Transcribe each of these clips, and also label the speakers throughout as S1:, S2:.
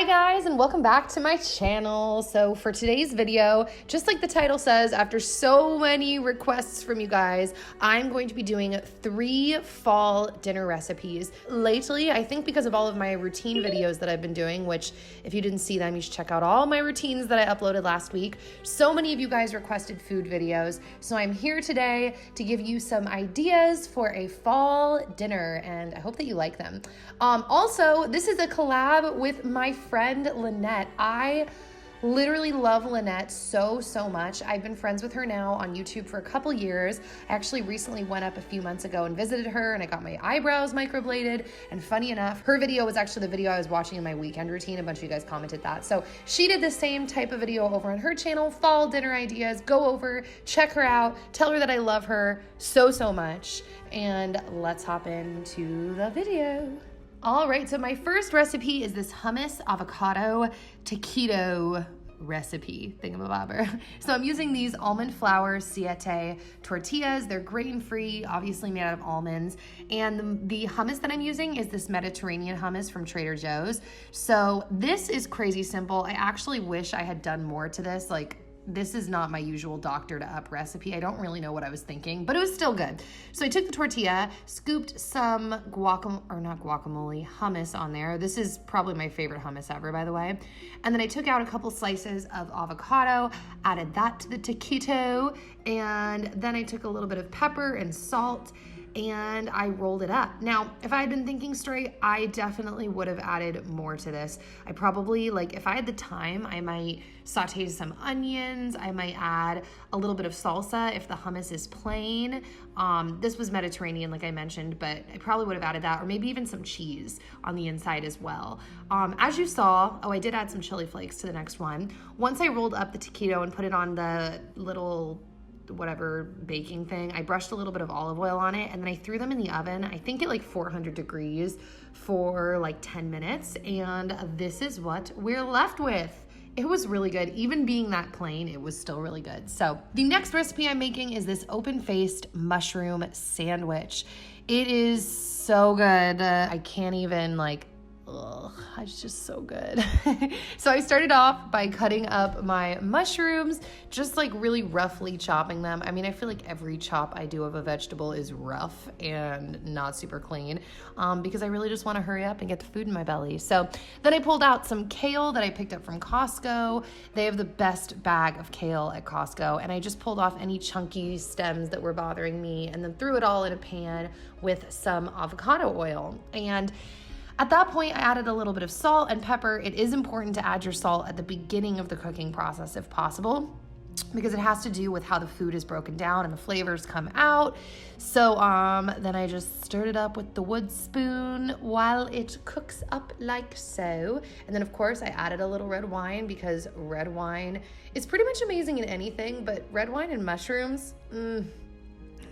S1: Hi guys, and welcome back to my channel. So for today's video, just like the title says, after so many requests from you guys, I'm going to be doing 3 fall dinner recipes. Lately, I think because of all of my routine videos that I've been doing, which if you didn't see them, you should check out all my routines that I uploaded last week. So many of you guys requested food videos. So I'm here today to give you some ideas for a fall dinner, and I hope that you like them. Also, this is a collab with my friend Lynette. I literally love Lynette so much. I've been friends with her now on YouTube for a couple years. I actually recently went up a few months ago and visited her, and I got my eyebrows microbladed, and funny enough, her video was actually the video I was watching in my weekend routine. A bunch of you guys commented that. So she did the same type of video over on her channel, fall dinner ideas. Go over, check her out, tell her that I love her so much, and let's hop into the video. All right, so my first recipe is this hummus avocado taquito recipe thingamabobber. So I'm using these almond flour siete tortillas. They're grain-free, obviously made out of almonds. And the hummus that I'm using is this Mediterranean hummus from Trader Joe's. So this is crazy simple. I actually wish I had done more to this. This is not my usual doctor to up recipe. I don't really know what I was thinking, but it was still good. So I took the tortilla, scooped some hummus on there. This is probably my favorite hummus ever, by the way. And then I took out a couple slices of avocado, added that to the taquito, and then I took a little bit of pepper and salt, and I rolled it up. Now, if I had been thinking straight, I definitely would have added more to this. I probably, if I had the time, I might saute some onions. I might add a little bit of salsa if the hummus is plain. This was Mediterranean, like I mentioned, but I probably would have added that, or maybe even some cheese on the inside as well. As you saw, I did add some chili flakes to the next one. Once I rolled up the taquito and put it on the little whatever baking thing, I brushed a little bit of olive oil on it, and then I threw them in the oven, I think at 400 degrees for 10 minutes, and this is what we're left with. It was really good. Even being that plain, it was still really good. So the next recipe I'm making is this open-faced mushroom sandwich. It is so good. I can't even it's just so good. So I started off by cutting up my mushrooms, just really roughly chopping them. I mean, I feel like every chop I do of a vegetable is rough and not super clean, because I really just want to hurry up and get the food in my belly. So then I pulled out some kale that I picked up from Costco. They have the best bag of kale at Costco, and I just pulled off any chunky stems that were bothering me and then threw it all in a pan with some avocado oil. And at that point, I added a little bit of salt and pepper. It is important to add your salt at the beginning of the cooking process if possible, because it has to do with how the food is broken down and the flavors come out. So then I just stirred it up with the wood spoon while it cooks up like so. And then of course I added a little red wine, because red wine is pretty much amazing in anything, but red wine and mushrooms,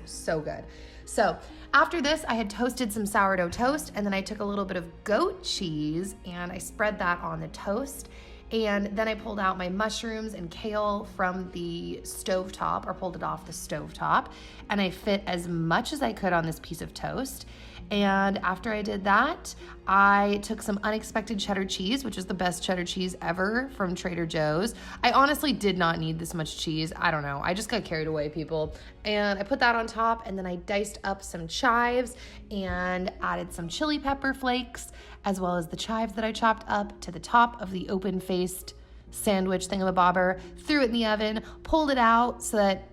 S1: so good. So after this, I had toasted some sourdough toast, and then I took a little bit of goat cheese and I spread that on the toast. And then I pulled out my mushrooms and kale from the stovetop, or pulled it off the stovetop, and I fit as much as I could on this piece of toast. And after I did that, I took some unexpected cheddar cheese, which is the best cheddar cheese ever from Trader Joe's. I honestly did not need this much cheese. I don't know. I just got carried away, people. And I put that on top, and then I diced up some chives and added some chili pepper flakes, as well as the chives that I chopped up, to the top of the open-faced sandwich thingamabobber, threw it in the oven, pulled it out so that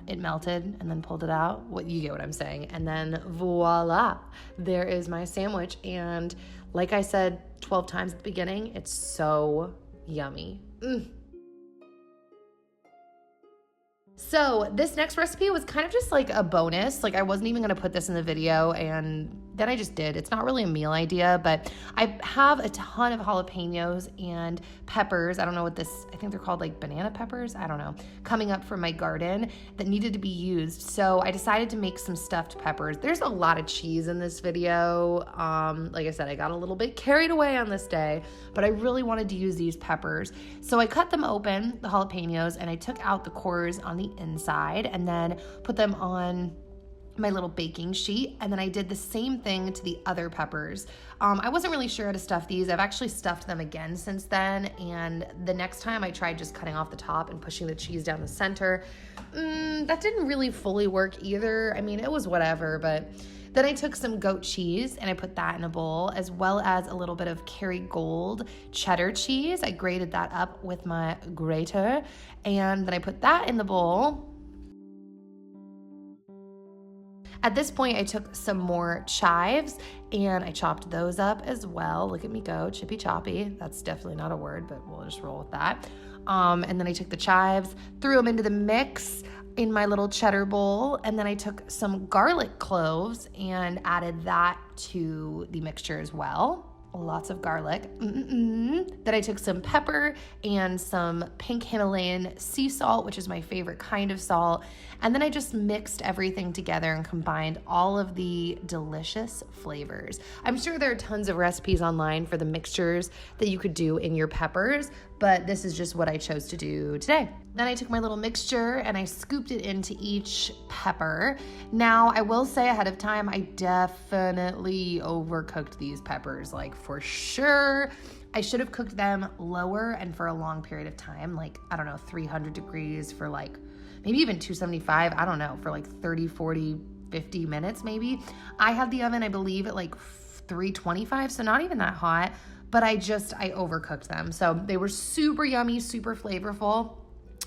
S1: it melted, and then pulled it out. You get what I'm saying. And then voila, there is my sandwich. And like I said 12 times at the beginning, it's so yummy. So this next recipe was kind of just a bonus. I wasn't even gonna put this in the video, and then I just did. It's not really a meal idea, but I have a ton of jalapenos and peppers. I don't know what this, I think they're called banana peppers, I don't know, coming up from my garden that needed to be used. So I decided to make some stuffed peppers. There's a lot of cheese in this video. Like I said, I got a little bit carried away on this day, but I really wanted to use these peppers. So I cut them open, the jalapenos, and I took out the cores on the inside, and then put them on my little baking sheet, and then I did the same thing to the other peppers. I wasn't really sure how to stuff these. I've actually stuffed them again since then, and the next time I tried just cutting off the top and pushing the cheese down the center. That didn't really fully work either. I mean, it was whatever, but then I took some goat cheese and I put that in a bowl, as well as a little bit of Kerrygold cheddar cheese. I grated that up with my grater, and then I put that in the bowl. At this point, I took some more chives and I chopped those up as well. Look at me go, chippy choppy. That's definitely not a word, but we'll just roll with that. And then I took the chives, threw them into the mix in my little cheddar bowl, and then I took some garlic cloves and added that to the mixture as well. Lots of garlic. Then I took some pepper and some pink Himalayan sea salt, which is my favorite kind of salt. And then I just mixed everything together and combined all of the delicious flavors. I'm sure there are tons of recipes online for the mixtures that you could do in your peppers, but this is just what I chose to do today. Then I took my little mixture and I scooped it into each pepper. Now, I will say ahead of time, I definitely overcooked these peppers, like for sure. I should have cooked them lower and for a long period of time, like, I don't know, 300 degrees for like, maybe even 275, I don't know, for like 30, 40, 50 minutes maybe. I had the oven, I believe, at like 325, so not even that hot, but I overcooked them. So they were super yummy, super flavorful,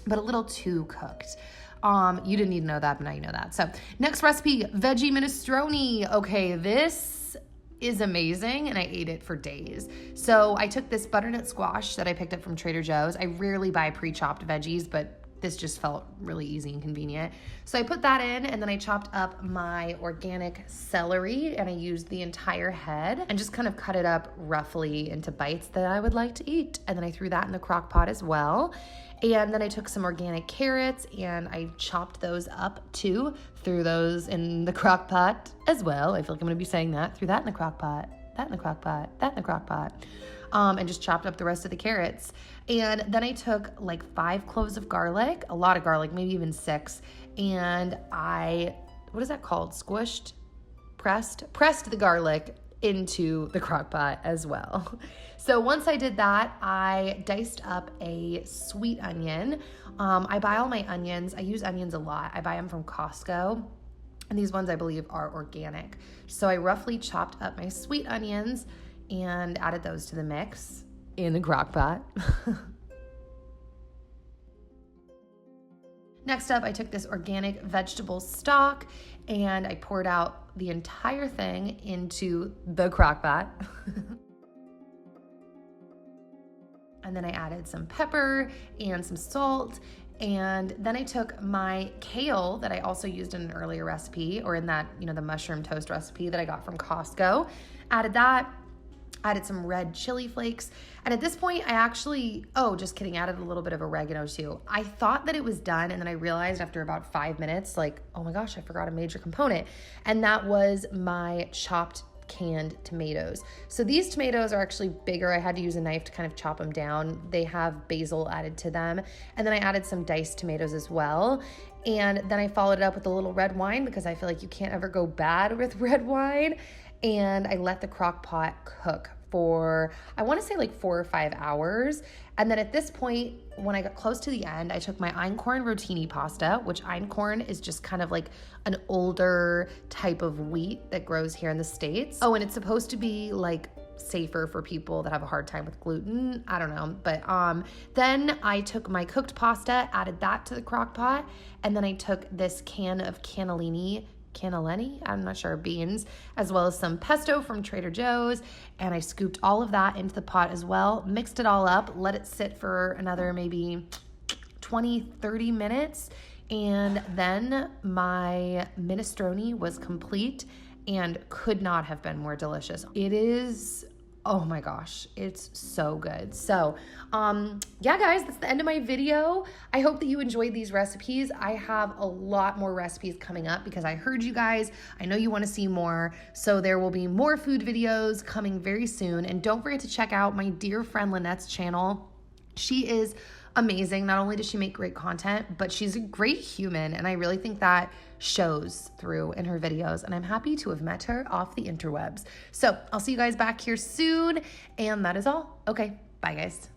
S1: but a little too cooked. You didn't need to know that, but now you know that. So next recipe, Veggie Minestrone. Okay, this is amazing, and I ate it for days. So I took this butternut squash that I picked up from Trader Joe's. I rarely buy pre-chopped veggies, but this just felt really easy and convenient. So I put that in, and then I chopped up my organic celery, and I used the entire head and just kind of cut it up roughly into bites that I would like to eat. And then I threw that in the crock pot as well. And then I took some organic carrots and I chopped those up too, threw those in the crock pot as well. I feel like I'm gonna be saying that. Threw that in the crock pot, that in the crock pot, that in the crock pot. And just chopped up the rest of the carrots. And then I took like 5 cloves of garlic, a lot of garlic, maybe even 6. And what is that called? Squished? Pressed the garlic into the crock pot as well. So once I did that, I diced up a sweet onion. I buy all my onions. I use onions a lot. I buy them from Costco. And these ones I believe are organic. So I roughly chopped up my sweet onions and added those to the mix in the crock pot. Next up, I took this organic vegetable stock and I poured out the entire thing into the crock pot. And then I added some pepper and some salt. And then I took my kale that I also used in an earlier recipe, or in that, the mushroom toast recipe that I got from Costco. Added that. Added some red chili flakes. And at this point, I actually, just kidding, added a little bit of oregano too. I thought that it was done, and then I realized after about 5 minutes, like, oh my gosh, I forgot a major component. And that was my chopped canned tomatoes. So these tomatoes are actually bigger. I had to use a knife to kind of chop them down. They have basil added to them. And then I added some diced tomatoes as well. And then I followed it up with a little red wine because I feel like you can't ever go bad with red wine. And I let the crock pot cook for, I want to say like 4 or 5 hours. And then at this point, when I got close to the end, I took my einkorn rotini pasta, which einkorn is just kind of like an older type of wheat that grows here in the States. Oh, and it's supposed to be like safer for people that have a hard time with gluten. I don't know. But then I took my cooked pasta, added that to the crock pot. And then I took this can of cannellini, I'm not sure, beans, as well as some pesto from Trader Joe's. And I scooped all of that into the pot as well, mixed it all up, let it sit for another maybe 20, 30 minutes. And then my minestrone was complete and could not have been more delicious. It is, oh my gosh, it's so good. So, yeah, guys, that's the end of my video. I hope that you enjoyed these recipes. I have a lot more recipes coming up because I heard you guys. I know you want to see more. So there will be more food videos coming very soon. And don't forget to check out my dear friend Lynette's channel. She is amazing. Not only does she make great content, but she's a great human. And I really think that shows through in her videos. And I'm happy to have met her off the interwebs. So I'll see you guys back here soon. And that is all. Okay, bye guys.